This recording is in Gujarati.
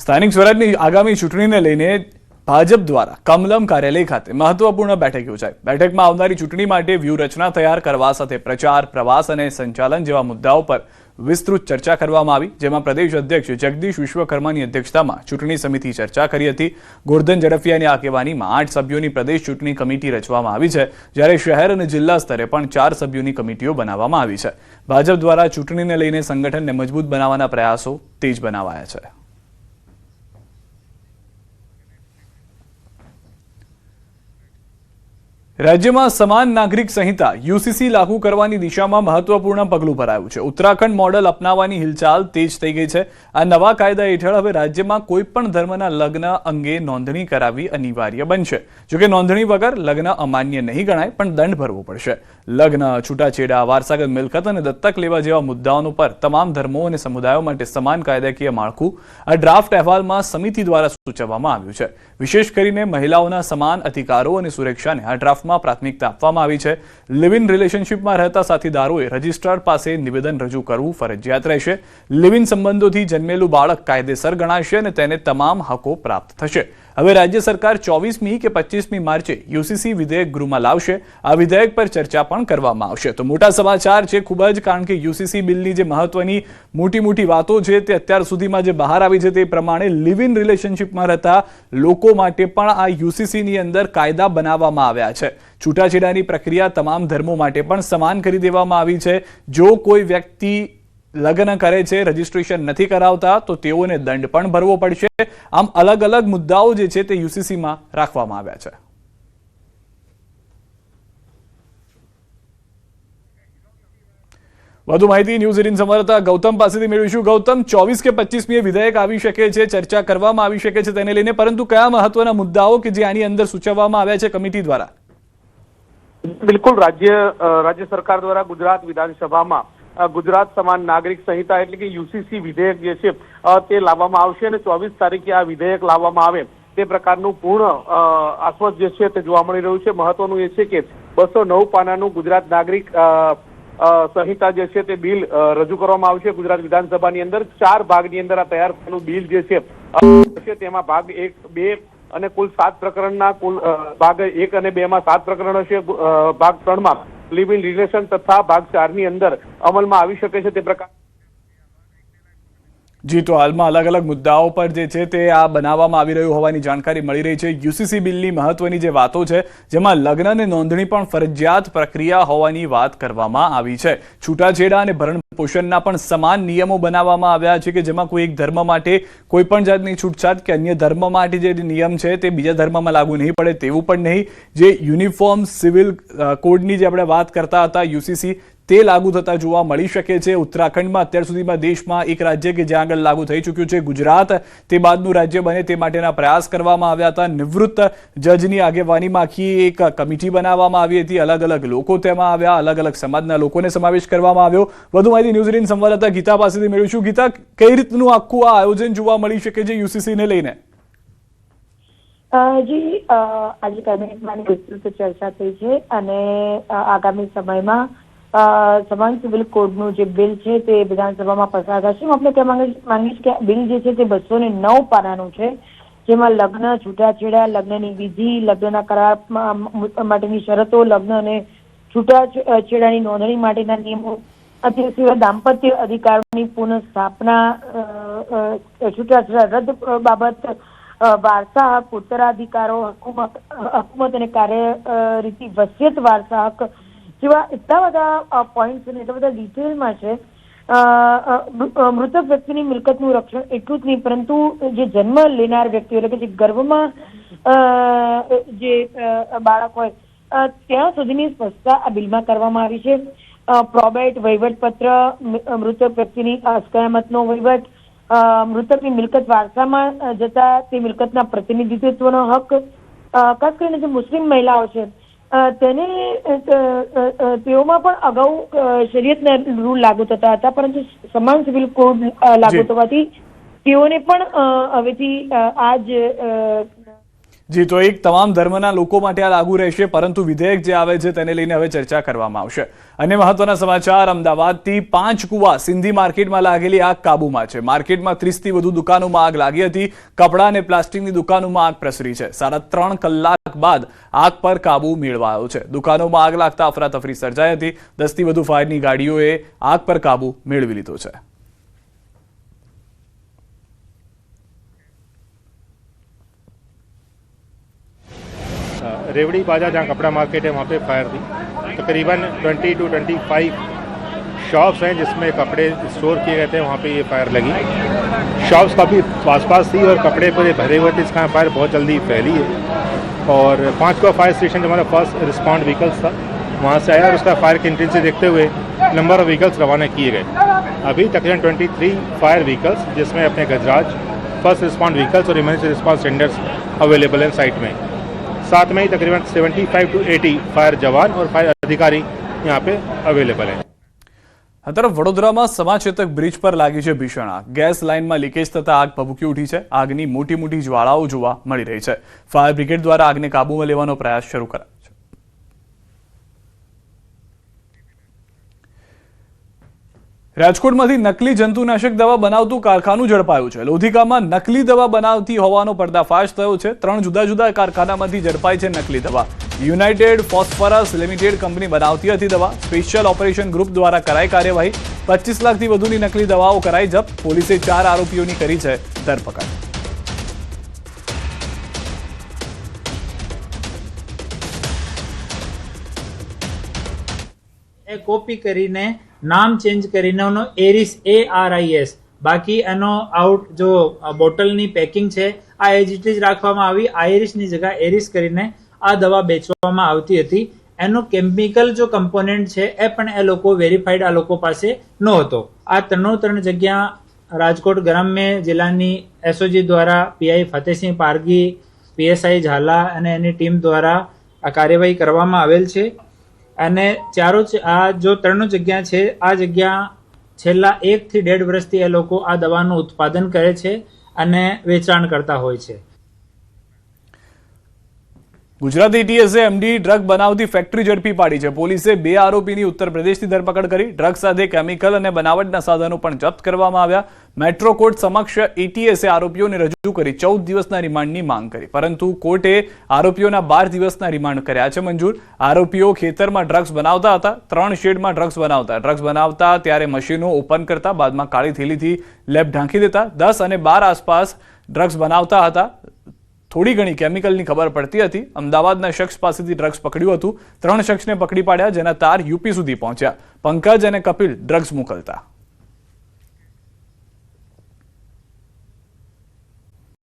સ્થાનિક સ્વરાજની આગામી ચૂંટણીને લઈને ભાજપ દ્વારા કમલમ કાર્યાલય ખાતે મહત્વપૂર્ણ બેઠક યોજાઈ। બેઠકમાં આવનારી ચૂંટણી માટે વ્યૂહરચના તૈયાર કરવા સાથે પ્રચાર, પ્રવાસ અને સંચાલન જેવા મુદ્દાઓ પર વિસ્તૃત ચર્ચા કરવામાં આવી, જેમાં પ્રદેશ અધ્યક્ષ જગદીશ વિશ્વકર્માની અધ્યક્ષતામાં ચૂંટણી સમિતિ ચર્ચા કરી હતી। ગોરધન ઝડફિયાની આગેવાનીમાં 8 સભ્યોની પ્રદેશ ચૂંટણી કમિટી રચવામાં આવી છે, જ્યારે શહેર અને જિલ્લા સ્તરે પણ 4 સભ્યોની કમિટીઓ બનાવવામાં આવી છે। ભાજપ દ્વારા ચૂંટણીને લઈને સંગઠનને મજબૂત બનાવવાના પ્રયાસો તેજ બનાવાયા છે। રાજ્યમાં સમાન નાગરિક સંહિતા યુસીસી લાગુ કરવાની દિશામાં મહત્વપૂર્ણ પગલું ભરાયું છે। ઉત્તરાખંડ મોડલ અપનાવવાની હિલચાલ તેજ થઈ ગઈ છે। આ નવા કાયદા હેઠળ હવે રાજ્યમાં કોઈપણ ધર્મના લગ્ન અંગે નોંધણી કરાવવી અનિવાર્ય બનશે। જોકે નોંધણી વગર લગ્ન અમાન્ય નહીં ગણાય, પણ દંડ ભરવો પડશે। લગ્ન, છૂટાછેડા, વારસાગત મિલકત અને દત્તક લેવા જેવા મુદ્દાઓ પર તમામ ધર્મો અને સમુદાયો માટે સમાન કાયદાકીય માળખું આ ડ્રાફ્ટ અહેવાલમાં સમિતિ દ્વારા સૂચવવામાં આવ્યું છે। વિશેષ કરીને મહિલાઓના સમાન અધિકારો અને સુરક્ષાને આ ડ્રાફ્ટમાં પ્રાથમિકતા આપવામાં આવી છે। લિવ ઇન રિલેશનશિપમાં રહેતા સાથીદારોએ રજિસ્ટ્રાર પાસે નિવેદન રજૂ કરવું ફરજિયાત રહેશે। લિવ ઇન સંબંધોથી જન્મેલું બાળક કાયદેસર ગણાશે અને તેને તમામ હકો પ્રાપ્ત થશે। હવે રાજ્ય સરકાર 24મી કે 25મી માર્ચે યુસીસી વિધેયક ગૃહમાં લાવશે। આ વિધેયક પર ચર્ચા પણ કરવામાં આવશે। તો મોટા સમાચાર છે ખૂબ જ, કારણ કે યુસીસી બિલની જે મહત્વની મોટી વાતો છે તે અત્યાર સુધીમાં જે બહાર આવી છે તે પ્રમાણે લિવ ઇન રિલેશનશિપમાં રહેતા લોકો માટે પણ આ યુસીસીની અંદર કાયદા બનાવવામાં આવ્યા છે। છૂટાછેડાની પ્રક્રિયા તમામ ધર્મો માટે પણ સમાન કરી દેવામાં આવી છે। જો કોઈ વ્યક્તિ લગ્ન કરે છે, રજીસ્ટ્રેશન નથી કરાવતા, તો તેઓને દંડ પણ ભરવો પડશે। આમ અલગ અલગ મુદ્દાઓ જે છે તે યુસીસીમાં રાખવામાં આવ્યા છે। વધુ માહિતી ન્યૂઝ 18 સંવાદદાતા ગૌતમ પાસેથી મેળવીશું। ગૌતમ, 24 કે 25મી વિધેયક આવી શકે છે, ચર્ચા કરવામાં આવી શકે છે તેને લઈને, પરંતુ કયા મહત્વના મુદ્દાઓ કે જે આની અંદર સૂચવવામાં આવ્યા છે કમિટી દ્વારા? બિલકુલ, રાજ્ય સરકાર દ્વારા ગુજરાત વિધાનસભામાં ગુજરાત સમાન નાગરિક સંહિતા એટલે કે યુસીસી વિધેયક જે છે તે લાવવામાં આવશે અને 24 તારીખે આ વિધેયક લાવવામાં આવે તે પ્રકારનું પૂર્ણ આશ્વાસ જે છે તે જોવા મળી રહ્યું છે। મહત્વનું એ છે કે 209 પાનાનું ગુજરાત નાગરિક સંહિતા જે છે તે બિલ રજૂ કરવામાં આવશે ગુજરાત વિધાનસભાની અંદર। 4 ભાગની અંદર આ તૈયાર થયેલું બિલ જે છે તેમાં ભાગ 1, 2 અને કુલ 7 પ્રકરણના કુલ ભાગ 1 અને 2 માં 7 પ્રકરણ હશે। ભાગ 3 માં લિવ ઇન રિલેશન તથા ભાગ 4 ની અંદર અમલમાં આવી શકે છે તે પ્રકાર। જી, તો હાલમાં અલગ અલગ મુદ્દાઓ પર જે છે તે આ બનાવવામાં આવી રહ્યું હોવાની જાણકારી મળી રહી છે। યુસીસી બિલની મહત્વની જે વાતો છે, જેમાં લગ્ન અને નોંધણી પણ ફરજિયાત પ્રક્રિયા હોવાની વાત કરવામાં આવી છે। છૂટાછેડા અને ભરણ પોષણના પણ સમાન નિયમો બનાવવામાં આવ્યા છે, કે જેમાં કોઈ એક ધર્મ માટે કોઈ પણ જાતની છૂટછાટ કે અન્ય ધર્મ માટે જે નિયમ છે તે બીજા ધર્મમાં લાગુ નહીં પડે તેવું પણ નહીં। જે યુનિફોર્મ સિવિલ કોડની જે આપણે વાત કરતા હતા યુસીસી, તે લાગુ થતા જોવા મળી શકે છે। ઉત્તરાખંડમાં અત્યાર સુધીમાં દેશમાં એક રાજ્ય કે જ્યાં આગળ લાગુ થઈ ચૂક્યું છે, ગુજરાત તે બાદનું રાજ્ય બને તે માટેના પ્રયાસ કરવામાં આવ્યા હતા। નિવૃત્ત જજની આગેવાનીમાં આખી એક કમિટી બનાવવામાં આવી હતી, અલગ અલગ લોકો તેમાં આવ્યા, અલગ અલગ સમાજના લોકોને સમાવેશ કરવામાં આવ્યો। વધુ માહિતી ન્યૂઝ 18 સંવાદદાતા ગીતા પાસેથી મેળવીશું। ગીતા, કઈ રીતનું આખું આ આયોજન જોવા મળી શકે છે યુસીસીને લઈને? જી, આજે કેબિનેટમાં વિસ્તૃત ચર્ચા થઈ છે અને આગામી સમયમાં સમાન સિવિલ કોડનું જે બિલ છે તે વિધાનસભામાં પસાર થશે। હું આપણે કહેવા માંગીશ કે બિલ જે છે તે 209 પાનાનું છે, જેમાં લગ્ન, છૂટાછેડા, લગ્નની વિધિ, લગ્નના કરાર માટેની શરતો, લગ્ન અને છૂટાછેડાની નોંધણી માટેના નિયમો, તે સિવાય દાંપત્ય અધિકારોની પુનઃ સ્થાપના, છૂટાછેડા રદ બાબત, વારસા હક, ઉત્તરાધિકારો, હકુમત અને કાર્યરીતિ, વસિયત, વારસા હક જેવા એટલા બધા પોઈન્ટ્સ અને એટલા બધા ડિટેલમાં છે। મૃતક વ્યક્તિની મિલકતનું રક્ષણ એટલું જ નહીં, પરંતુ જે જન્મ લેનાર વ્યક્તિ એટલે કે જે ગર્ભમાં જે બાળક હોય ત્યાં સુધીની સ્પષ્ટતા આ બિલમાં કરવામાં આવી છે। પ્રોબેટ, વહીવટપત્ર, મૃતક વ્યક્તિની અસ્કયામતનો વહીવટ, મૃતકની મિલકત વારસામાં જતા તે મિલકતના પ્રતિનિધિત્વનો હક, ખાસ કરીને જે મુસ્લિમ મહિલાઓ છે તેઓમાં પણ અગાઉ શરીયતના રૂલ લાગુ થતા હતા, પરંતુ સમાન સિવિલ કોડ લાગુ થવાથી તેઓને પણ હવેથી આ જ જી, તો એક તમામ ધર્મના લોકો માટે આ લાગુ રહેશે, પરંતુ વિધેયક જે આવે છે તેને લઈને હવે ચર્ચા કરવામાં આવશે. અને મહત્વના સમાચાર, અમદાવાદથી 5 કુવા સિંધી માર્કેટમાં લાગેલી આગ કાબૂમાં છે. માર્કેટમાં 30થી વધુ દુકાનોમાં આગ લાગી હતી. કપડા અને પ્લાસ્ટિકની દુકાનોમાં આગ પ્રસરી છે. 3.5 કલાક બાદ આગ પર કાબુ મેળવાયો છે. દુકાનોમાં આગ લાગતા અફરાતફરી સર્જાઈ હતી. 10થી વધુ ફાયરની ગાડીઓએ આગ પર કાબુ મેળવી લીધો છે. रेवड़ी बाजार जहाँ कपड़ा मार्केट है वहाँ पे फायर थी. तकरीबन 20 to 25 शॉप्स हैं जिसमें कपड़े स्टोर किए गए थे, वहाँ पे ये फायर लगी. शॉप्स काफ़ी आस-पास थी और कपड़े पूरे भरे हुए थे, इस कारण फायर बहुत जल्दी फैली है. और 5 का फायर स्टेशन जो हमारा फर्स्ट रिस्पॉन्ड व्हीकल्स था वहाँ से आया और उसका फायर की इंटेंसिटी देखते हुए नंबर ऑफ व्हीकल्स रवाना किए गए. अभी तकरीबन 23 फायर व्हीकल्स जिसमें अपने गजराज, फर्स्ट रिस्पॉन्ड व्हीकल्स और इमरजेंसी रिस्पॉन्स टेंडर्स अवेलेबल हैं साइट में. साथ में ही तकरीबन 75 to 80 फायर जवान और फायर अधिकारी यहाँ पे अवेलेबल है. આ તરફ વડોદરામાં સમાચેતક બ્રિજ પર લાગી છે ભીષણ આગ. ગેસ લાઇનમાં લીકેજ થતા આગ ભભૂકી ઉઠી છે. આગની મોટી મોટી જ્વાળાઓ જોવા મળી રહી છે. ફાયર બ્રિગેડ દ્વારા આગને કાબૂમાં લેવાનો પ્રયાસ શરૂ કરાયો છે. રાજકોટમાંથી નકલી જંતુનાશક દવા બનાવતું કારખાનું ઝડપાયું છે. લોધિકામાં નકલી દવા બનાવતી હોવાનો પર્દાફાશ થયો છે. 3 જુદા જુદા કારખાનામાંથી ઝડપાઈ છે નકલી દવા. યુનાઇટેડ ફોસ્ફરસ લિમિટેડ કંપની બનાવતી હતી દવા. સ્પેશિયલ ઓપરેશન ગ્રુપ દ્વારા કરાઈ કાર્યવાહી. 25 લાખથી વધુની નકલી દવાઓ કરાઈ જપ્ત. પોલીસે 4 આરોપીઓની કરી છે ધરપકડ. એ કોપી કરીને નામ ચેન્જ કરીને એનો એરિસ ARIS, બાકી એનો આઉટ જો બોટલની પેકિંગ છે આ એજ ઇટ ઇઝ રાખવામાં આવી. આઈરિસની જગ્યા એરિસ કરીને આ દવા વેચવામાં આવતી હતી. એનો કેમિકલ જો કમ્પોનેન્ટ છે એ પણ એ લોકો વેરીફાઈડ આ લોકો પાસે નહોતો. આ 3 જગ્યા રાજકોટ ગ્રામ્ય જિલ્લાની SOG દ્વારા PI ફતેહસિંહ પારગી, PSI ઝાલા અને એની ટીમ દ્વારા આ કાર્યવાહી કરવામાં આવેલ છે. અને આ જો 3 જગ્યા છે, આ જગ્યા છેલ્લા 1 થી 1.5 વર્ષથી એ લોકો આ દવાનું ઉત્પાદન કરે છે અને વેચાણ કરતા હોય છે. ગુજરાત ATSએ MD ડ્રગ બનાવતી ફેક્ટરી ઝડપી પાડી છે. પોલીસે 2 આરોપીની ઉત્તર પ્રદેશથી ધરપકડ કરી. ડ્રગ સાથે કેમિકલ અને બનાવટના સાધનો પણ જપ્ત કરવામાં આવ્યા. મેટ્રો કોર્ટ સમક્ષ ATSએ આરોપીઓને રજૂ કરી 14 દિવસના રિમાન્ડની માંગ કરી, પરંતુ કોર્ટે આરોપીઓના 12 દિવસના રિમાન્ડ કર્યા છે મંજૂર. આરોપીઓ ખેતરમાં ડ્રગ્સ બનાવતા હતા. 3 શેડમાં ડ્રગ્સ બનાવતા ત્યારે મશીનો ઓપન કરતા, બાદમાં કાળી થેલીથી લેબ ઢાંકી દેતા. 10 અને 12 આસપાસ ડ્રગ્સ બનાવતા હતા. થોડી ઘણી કેમિકલની ખબર પડતી હતી. અમદાવાદના શખ્સ પાસેથી ડ્રગ્સ પકડ્યું હતું. 3 શખ્સને પકડી પાડ્યા, જેના તાર UP સુધી પહોંચ્યા. પંકજ અને કપિલ ડ્રગ્સ મોકલતા.